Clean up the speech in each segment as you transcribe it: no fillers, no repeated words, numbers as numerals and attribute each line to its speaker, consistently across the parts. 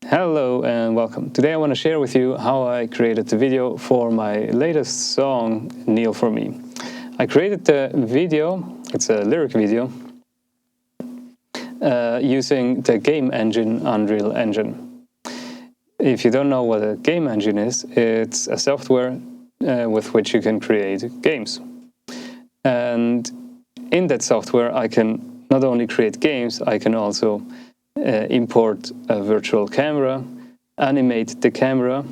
Speaker 1: Hello and welcome. Today I want to share with you how I created the video for my latest song, Kneel For Me. I created the video, it's a lyric video, using the game engine Unreal Engine. If you don't know what a game engine is, it's a software with which you can create games. And in that software I can not only create games, I can also import a virtual camera, animate the camera,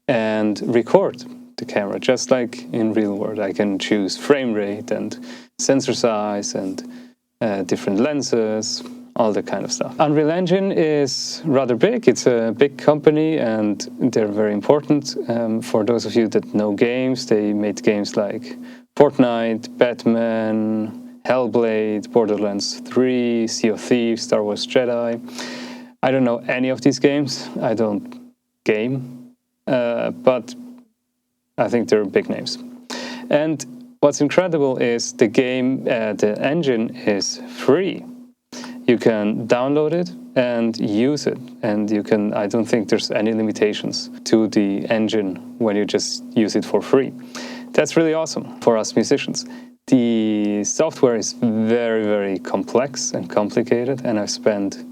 Speaker 1: and record the camera, just like in real world. I can choose frame rate and sensor size and different lenses, all that kind of stuff. Unreal Engine is rather big. It's a big company and they're very important. For those of you that know games, they made games like Fortnite, Batman, Hellblade, Borderlands 3, Sea of Thieves, Star Wars Jedi. I don't know any of these games. I don't game, but I think they're big names. And what's incredible is the game, the engine is free. You can download it and use it. And you can, I don't think there's any limitations to the engine when you just use it for free. That's really awesome for us musicians. The software is very, very complex and complicated, and I've spent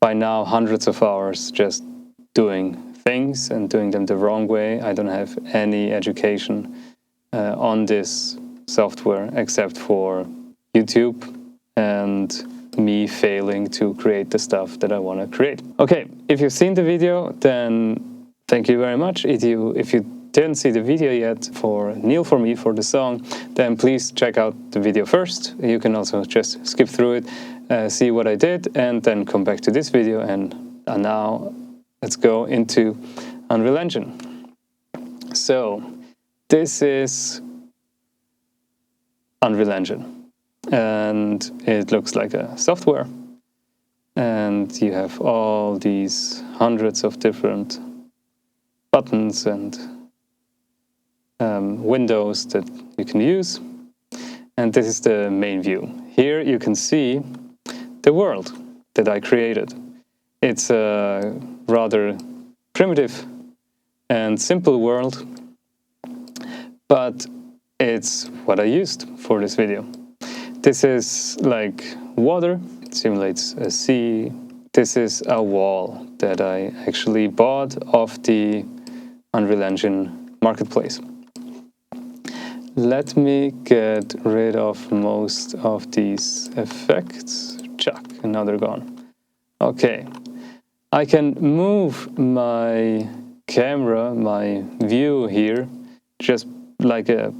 Speaker 1: by now hundreds of hours just doing things and doing them the wrong way. I don't have any education on this software except for YouTube and me failing to create the stuff that I want to create. Okay, if you've seen the video, then thank you very much. If you didn't see the video yet for Kneel For Me, for the song, then please check out the video first. You can also just skip through it, see what I did, and then come back to this video. And now let's go into Unreal Engine. So this is Unreal Engine, and it looks like a software. And you have all these hundreds of different buttons and windows that you can use. And this is the main view. Here you can see the world that I created. It's a rather primitive and simple world, but it's what I used for this video. This is like water, it simulates a sea. This is a wall that I actually bought off the Unreal Engine marketplace. Let me get rid of most of these effects. Chuck, and now they're gone. Okay, I can move my camera, my view here, just like a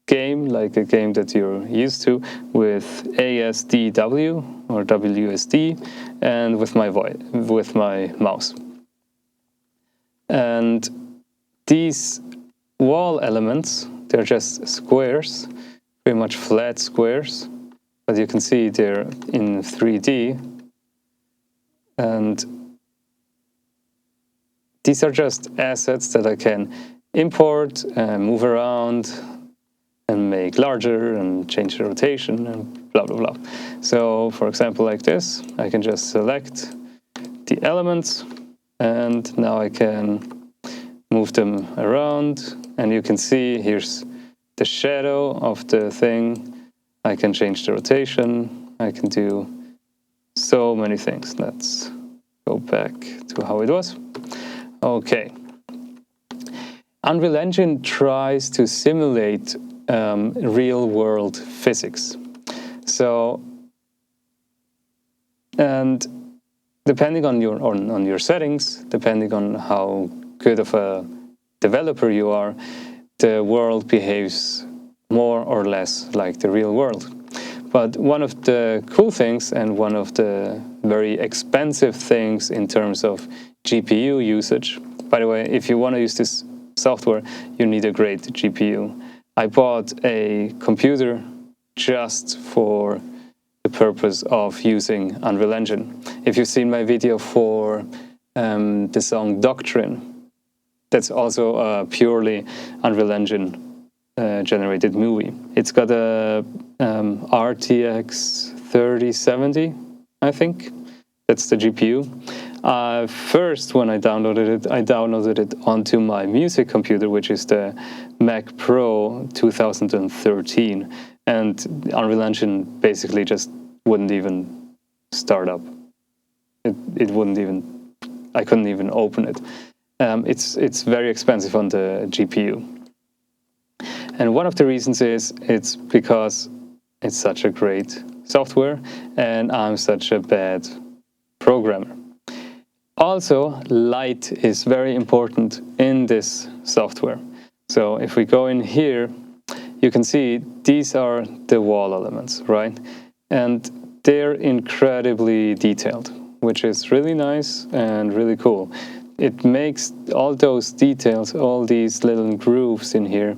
Speaker 1: game that you're used to, with ASDW or WSD, and with my mouse. And these wall elements, they're just squares, pretty much flat squares, but you can see they're in 3D. And these are just assets that I can import and move around and make larger and change the rotation and blah, blah, blah. So, for example, like this, I can just select the elements and now I can move them around. And you can see here's the shadow of the thing. I can change the rotation. I can do so many things. Let's go back to how it was. Okay. Unreal Engine tries to simulate real world physics. So, and depending on your settings, depending on how good of a developer you are, the world behaves more or less like the real world. But one of the cool things and one of the very expensive things in terms of GPU usage, by the way, if you want to use this software, you need a great GPU. I bought a computer just for the purpose of using Unreal Engine. If you've seen my video for the song Doctrine, that's also a purely Unreal Engine generated movie. It's got a RTX 3070, I think. That's the GPU. First, when I downloaded it onto my music computer, which is the Mac Pro 2013, and Unreal Engine basically just wouldn't even start up. It wouldn't even, I couldn't even open it. It's very expensive on the GPU. And one of the reasons is it's because it's such a great software and I'm such a bad programmer. Also, light is very important in this software. So if we go in here, you can see these are the wall elements, right? And they're incredibly detailed, which is really nice and really cool. It makes all those details, all these little grooves in here,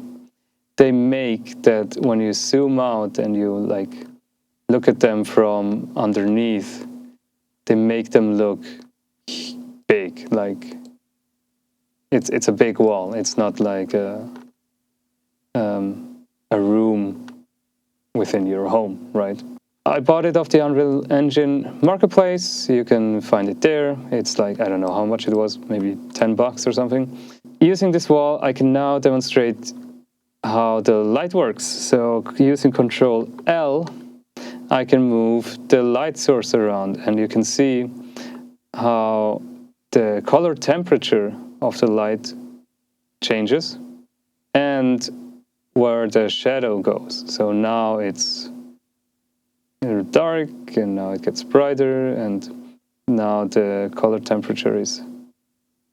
Speaker 1: they make that when you zoom out and you like look at them from underneath, they make them look big. Like it's a big wall. It's not like a room within your home, right? I bought it off the Unreal Engine marketplace. You can find it there. It's like, I don't know how much it was, maybe $10 or something. Using this wall, I can now demonstrate how the light works. So using Control L, I can move the light source around, and you can see how the color temperature of the light changes and where the shadow goes. So now it's dark and now it gets brighter, and now the color temperature is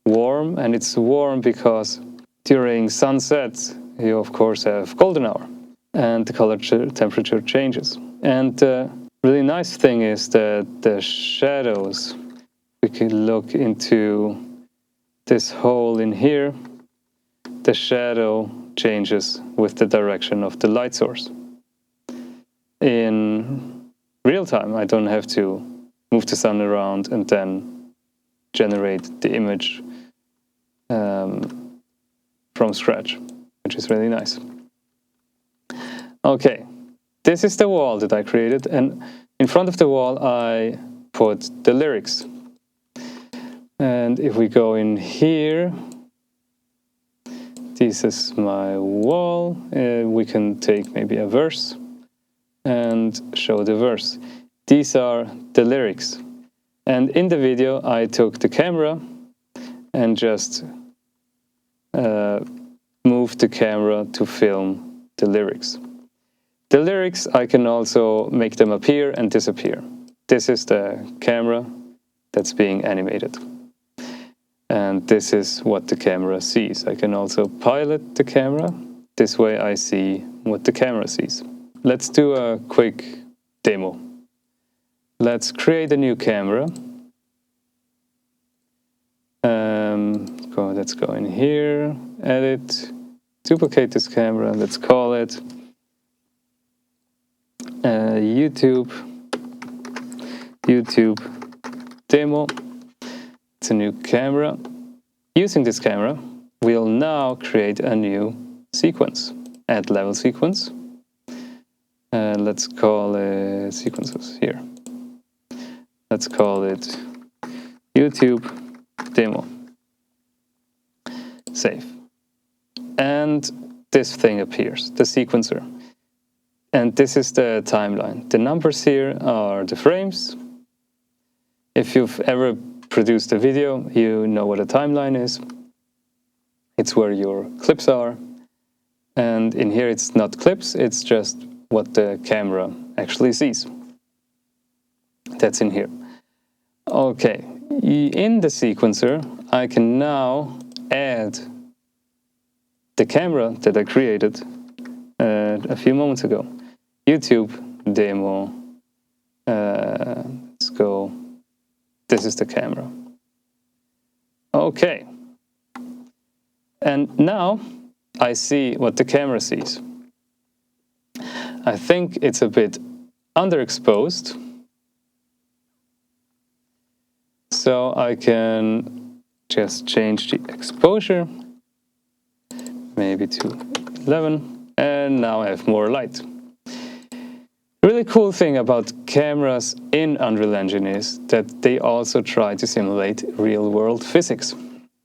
Speaker 1: warm, and it's warm because during sunset you of course have golden hour and the color temperature changes. And the really nice thing is that the shadows, we can look into this hole in here, the shadow changes with the direction of the light source. In real time, I don't have to move the sun around and then generate the image from scratch, which is really nice. Okay, this is the wall that I created, and in front of the wall I put the lyrics. And if we go in here, this is my wall. We can take maybe a verse and show the verse. These are the lyrics. And in the video, I took the camera and just moved the camera to film the lyrics. The lyrics, I can also make them appear and disappear. This is the camera that's being animated. And this is what the camera sees. I can also pilot the camera. This way I see what the camera sees. Let's do a quick demo. Let's create a new camera. Let's go in here, edit, duplicate this camera. Let's call it YouTube demo. It's a new camera. Using this camera, we'll now create a new sequence. Add level sequence. Let's call it sequences here. Let's call it YouTube demo. Save. And this thing appears, the sequencer. And this is the timeline. The numbers here are the frames. If you've ever produced a video, you know what a timeline is. It's where your clips are. And in here it's not clips, it's just what the camera actually sees. That's in here. Okay, in the sequencer, I can now add the camera that I created a few moments ago. YouTube demo. Let's go. This is the camera. Okay. And now I see what the camera sees. I think it's a bit underexposed. So I can just change the exposure, maybe to 11, and now I have more light. really cool thing about cameras in Unreal Engine is that they also try to simulate real-world physics,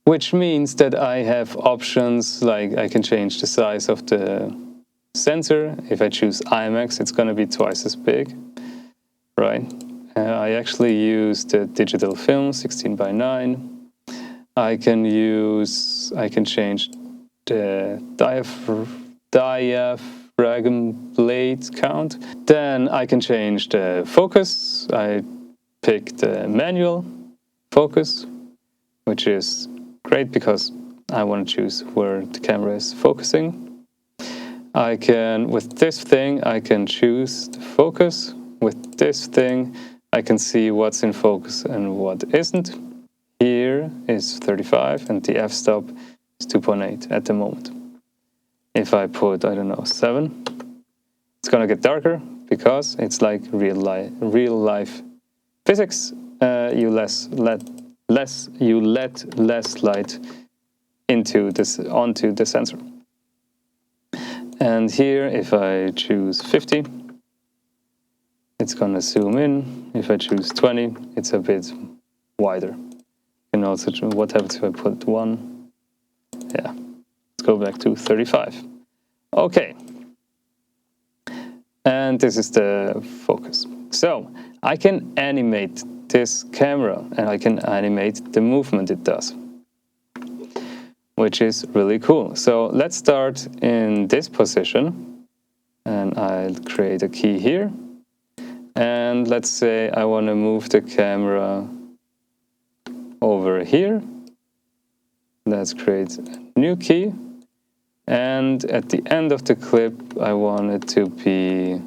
Speaker 1: which means that I have options like I can change the size of the sensor. If I choose IMAX, it's going to be twice as big, right? I actually use the digital film 16:9. I can change the diaphragm blade count. Then I can change the focus. I pick the manual focus, which is great because I want to choose where the camera is focusing. I can, with this thing, I can choose the focus. With this thing, I can see what's in focus and what isn't. Here is 35 and the f-stop is 2.8 at the moment. If I put, I don't know, 7, it's gonna get darker because it's like real life physics. You let less light onto the sensor. And here, if I choose 50, it's gonna zoom in. If I choose 20, it's a bit wider. And also, what happens if I put 1? Yeah, let's go back to 35. Okay. And this is the focus. So I can animate this camera and I can animate the movement it does, which is really cool. So let's start in this position and I'll create a key here. And let's say I want to move the camera over here. Let's create a new key. And at the end of the clip, I want it to be,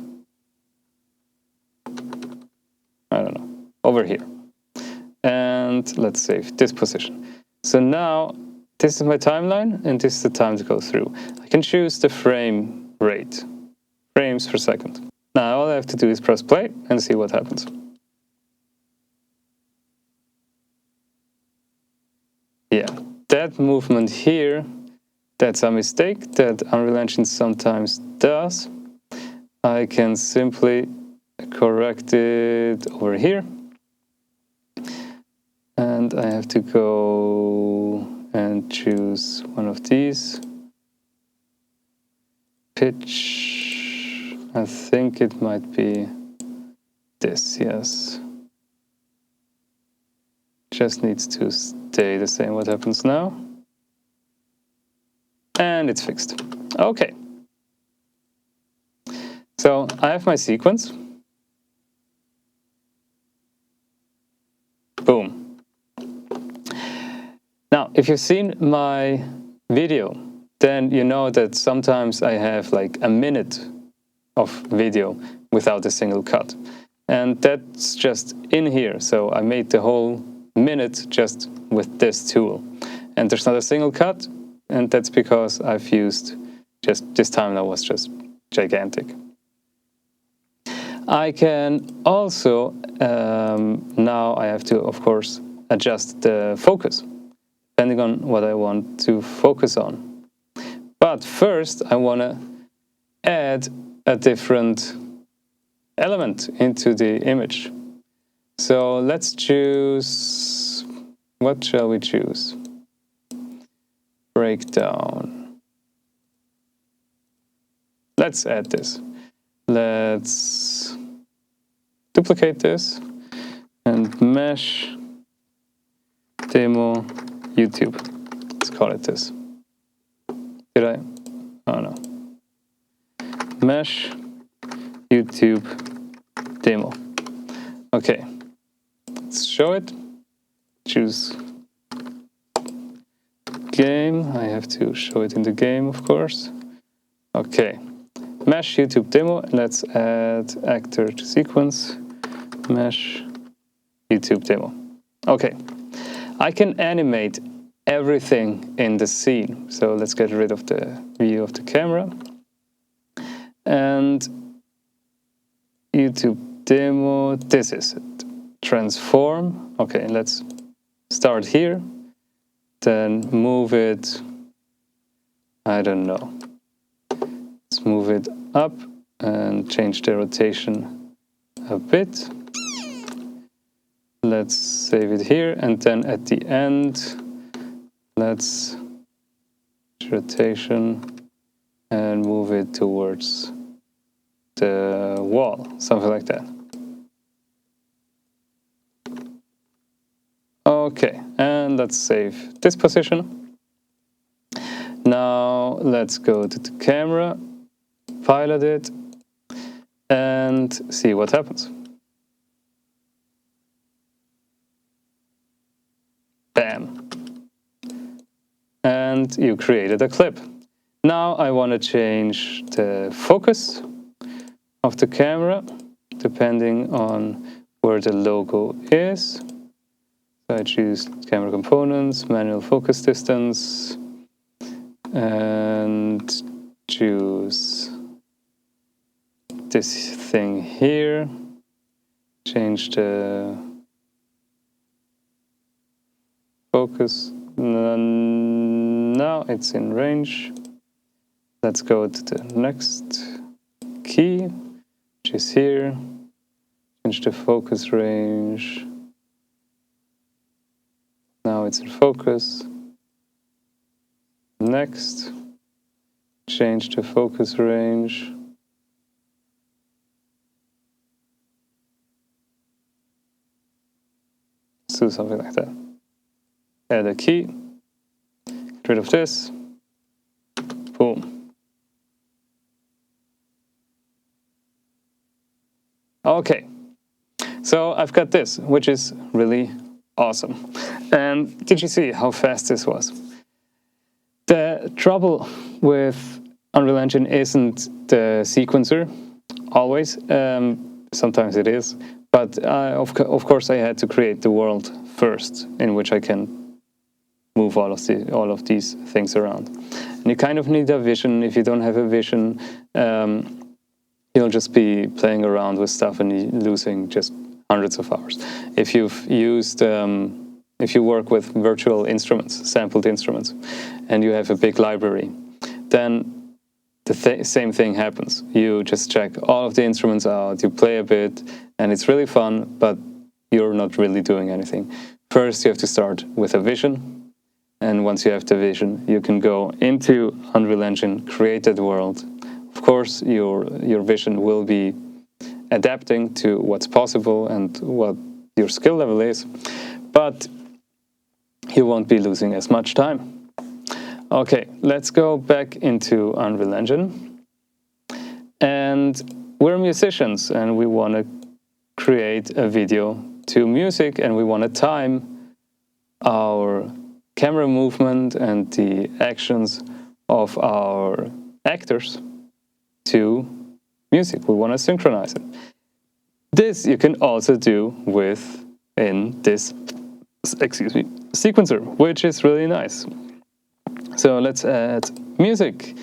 Speaker 1: I don't know, over here. And let's save this position. So now this is my timeline and this is the time to go through. I can choose the frame rate, frames per second. Now all I have to do is press play and see what happens. Yeah, that movement here, that's a mistake that Unreal Engine sometimes does. I can simply correct it over here. And I have to go and choose one of these. Pitch, I think it might be this, yes. Just needs to stay the same. What happens now? And it's fixed. Okay. So I have my sequence. Boom. Now, if you've seen my video, then you know that sometimes I have like a minute of video without a single cut. And that's just in here. So I made the whole minute just with this tool. And there's not a single cut. And that's because I've used just this timeline was just gigantic. I can also, now I have to, of course, adjust the focus, depending on what I want to focus on. But first, I want to add a different element into the image. So let's choose, what shall we choose? Breakdown. Let's add this. Let's duplicate this and mesh demo YouTube. Let's call it this. Did I? Oh no. Mesh YouTube demo. Okay. Let's show it. Choose game. I have to show it in the game, of course. Okay. Mesh YouTube demo. Let's add actor to sequence. Mesh YouTube demo. Okay. I can animate everything in the scene. So let's get rid of the view of the camera. And YouTube demo, this is it. Transform. Okay, let's start here. Then move it, I don't know. Let's move it up and change the rotation a bit. Let's save it here, and then at the end, let's rotation and move it towards the wall, something like that. Okay, and let's save this position. Now let's go to the camera, pilot it, and see what happens. Bam. And you created a clip. Now I want to change the focus of the camera depending on where the logo is. So I choose camera components, manual focus distance, and choose this thing here. Change the focus. Now it's in range. Let's go to the next key, which is here. Change the focus range. Now it's in focus. Next, change the focus range. Let's do something like that. Add a key. Get rid of this. Boom. Okay. So I've got this, which is really awesome. And did you see how fast this was? The trouble with Unreal Engine isn't the sequencer, always. Sometimes it is. But of course I had to create the world first, in which I can move all of these things around. And you kind of need a vision. If you don't have a vision, you'll just be playing around with stuff and losing just hundreds of hours. If you've used, if you work with virtual instruments, sampled instruments, and you have a big library, then the same thing happens. You just check all of the instruments out, you play a bit, and it's really fun, but you're not really doing anything. First, you have to start with a vision, and once you have the vision, you can go into Unreal Engine, create that world. Of course, your vision will be adapting to what's possible and what your skill level is, but you won't be losing as much time. Okay, let's go back into Unreal Engine. And we're musicians and we want to create a video to music, and we want to time our camera movement and the actions of our actors to music. We want to synchronize it. This you can also do in this, sequencer, which is really nice. So let's add music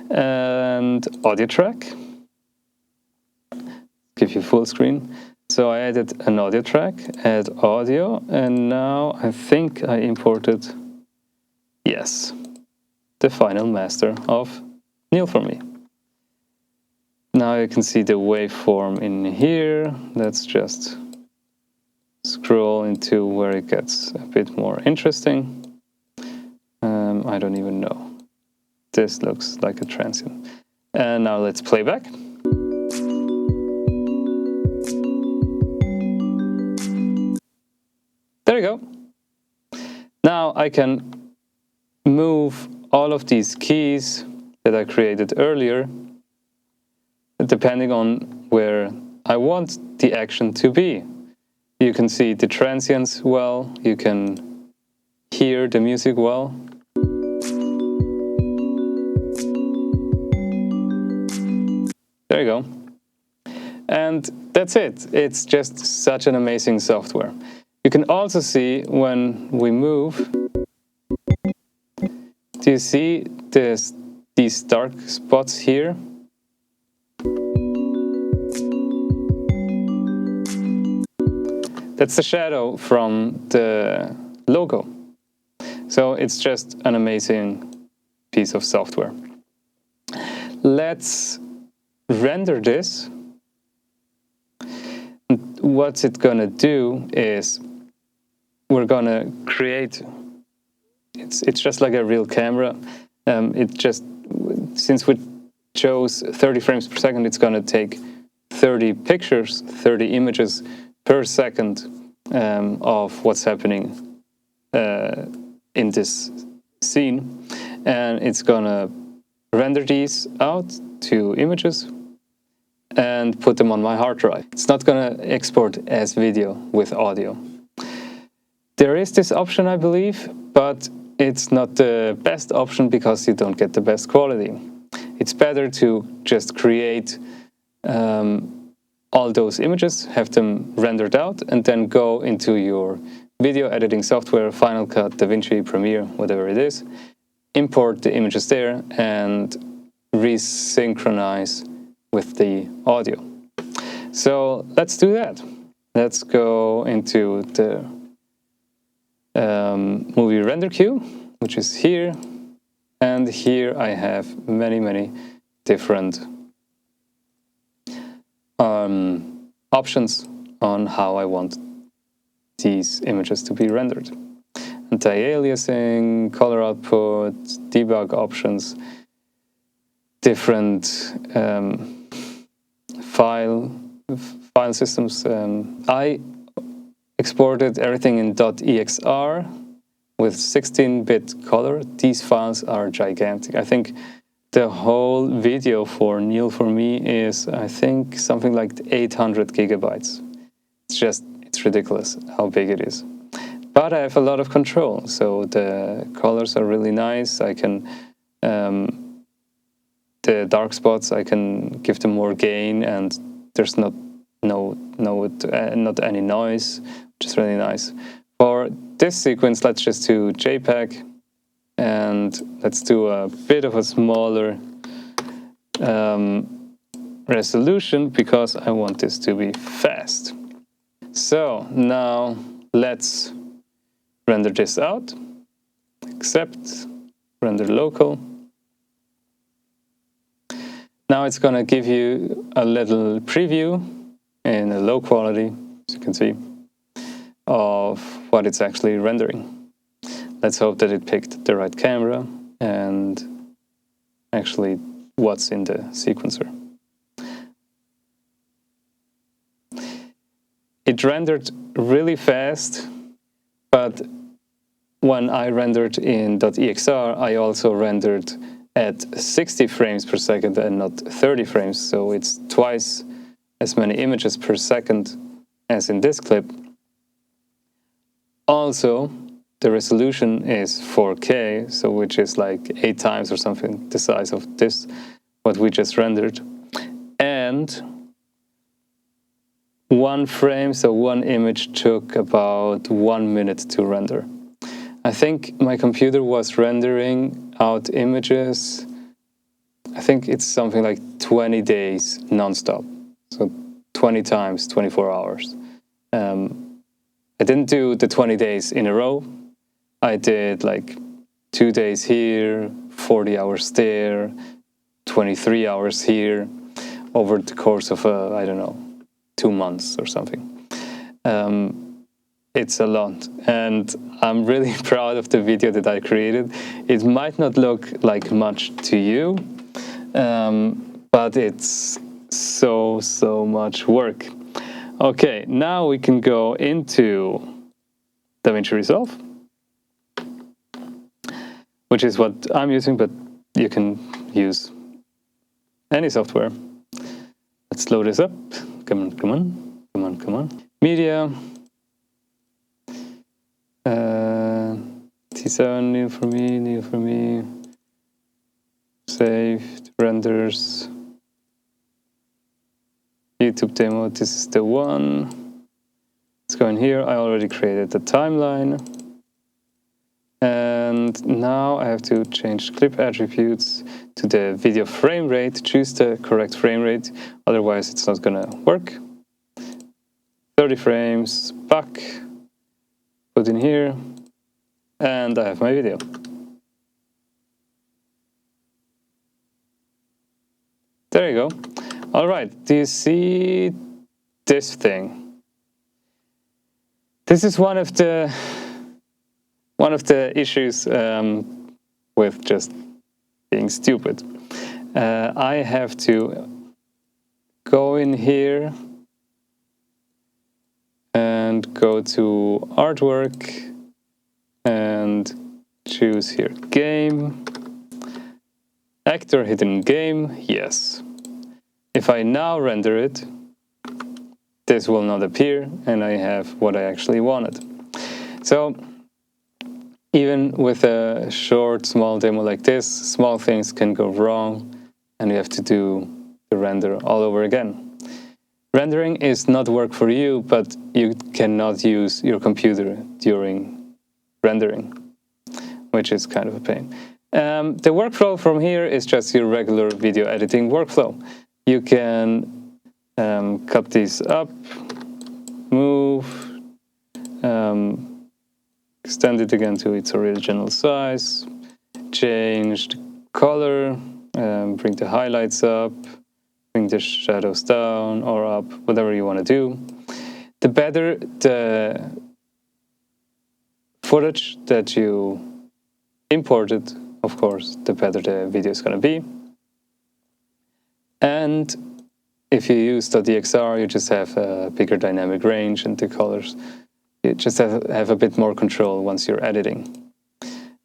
Speaker 1: and audio track. Give you full screen. So I added an audio track, add audio, and now I think I imported, yes, the final master of Neil for me. Now you can see the waveform in here. Let's just scroll into where it gets a bit more interesting. I don't even know. This looks like a transient. And now let's play back. There you go. Now I can move all of these keys that I created earlier depending on where I want the action to be. You can see the transients well, you can hear the music well. There you go. And that's it. It's just such an amazing software. You can also see when we move, do you see these dark spots here? That's the shadow from the logo. So it's just an amazing piece of software. Let's render this, what's it gonna do is we're gonna create, it's just like a real camera. It just, since we chose 30 frames per second, it's gonna take 30 pictures, 30 images per second of what's happening in this scene, and it's gonna render these out to images and put them on my hard drive. It's not gonna export as video with audio. There is this option, I believe, but it's not the best option because you don't get the best quality. It's better to just create all those images, have them rendered out, and then go into your video editing software, Final Cut, DaVinci, Premiere, whatever it is, import the images there, and resynchronize with the audio. So let's do that. Let's go into the movie render queue, which is here, and here I have many different options on how I want these images to be rendered. Anti-aliasing, color output, debug options, different file systems. I exported everything in .exr with 16-bit color. These files are gigantic. I think the whole video for Neil for Me is, I think, something like 800 gigabytes. It's ridiculous how big it is. But I have a lot of control, so the colors are really nice. I can, the dark spots, I can give them more gain, and there's not any noise, which is really nice. For this sequence, let's just do JPEG, and let's do a bit of a smaller resolution because I want this to be fast. So now let's render this out, accept, render local. Now it's going to give you a little preview in a low quality, as you can see, of what it's actually rendering. Let's hope that it picked the right camera and actually what's in the sequencer. It rendered really fast, but when I rendered in .exr, I also rendered at 60 frames per second and not 30 frames, so it's twice as many images per second as in this clip. Also, the resolution is 4K, so which is like 8 times or something the size of this, what we just rendered. And one frame, so one image, took about 1 minute to render. I think my computer was rendering out images, I think it's something like 20 days non-stop, so 20 times 24 hours. I didn't do the 20 days in a row. I did like 2 days here, 40 hours there, 23 hours here, over the course of, I don't know, 2 months or something. It's a lot, and I'm really proud of the video that I created. It might not look like much to you, but it's so much work. Okay, now we can go into DaVinci Resolve, which is what I'm using, but you can use any software. Let's load this up. Come on. Media. T7, new for me. Saved, renders. YouTube demo, this is the one. Let's go in here. I already created the timeline. And now I have to change clip attributes to the video frame rate, choose the correct frame rate, otherwise it's not gonna work. 30 frames, back, put in here, and I have my video. There you go. All right, do you see this thing? This is one of the issues with just being stupid. I have to go in here and go to artwork and choose here game. Actor hidden game, yes. If I now render it, this will not appear and I have what I actually wanted. So even with a short, small demo like this, small things can go wrong and you have to do the render all over again. Rendering is not work for you, but you cannot use your computer during rendering, which is kind of a pain. The workflow from here is just your regular video editing workflow. You can cut these up, move, extend it again to its original size, change the color, bring the highlights up, bring the shadows down or up, whatever you want to do. The better the footage that you imported, of course, the better the video is going to be. And if you use .dxr, you just have a bigger dynamic range and the colors. You just have a bit more control once you're editing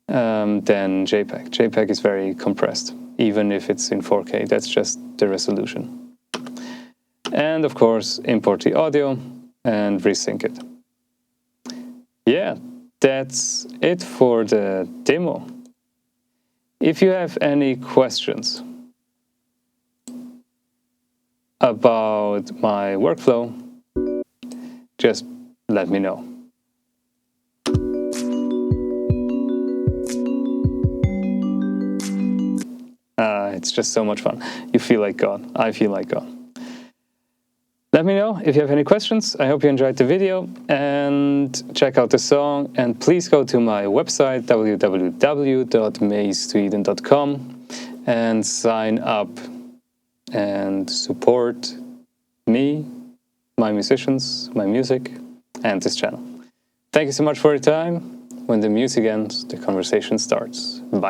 Speaker 1: than JPEG. JPEG is very compressed, even if it's in 4K. That's just the resolution. And of course, import the audio and resync it. Yeah, that's it for the demo. If you have any questions about my workflow, just let me know. It's just so much fun. You feel like God. I feel like God. Let me know if you have any questions. I hope you enjoyed the video and check out the song. And please go to my website, www.maysweden.com, and sign up and support me, my musicians, my music, and this channel. Thank you so much for your time. When the music ends, the conversation starts. Bye.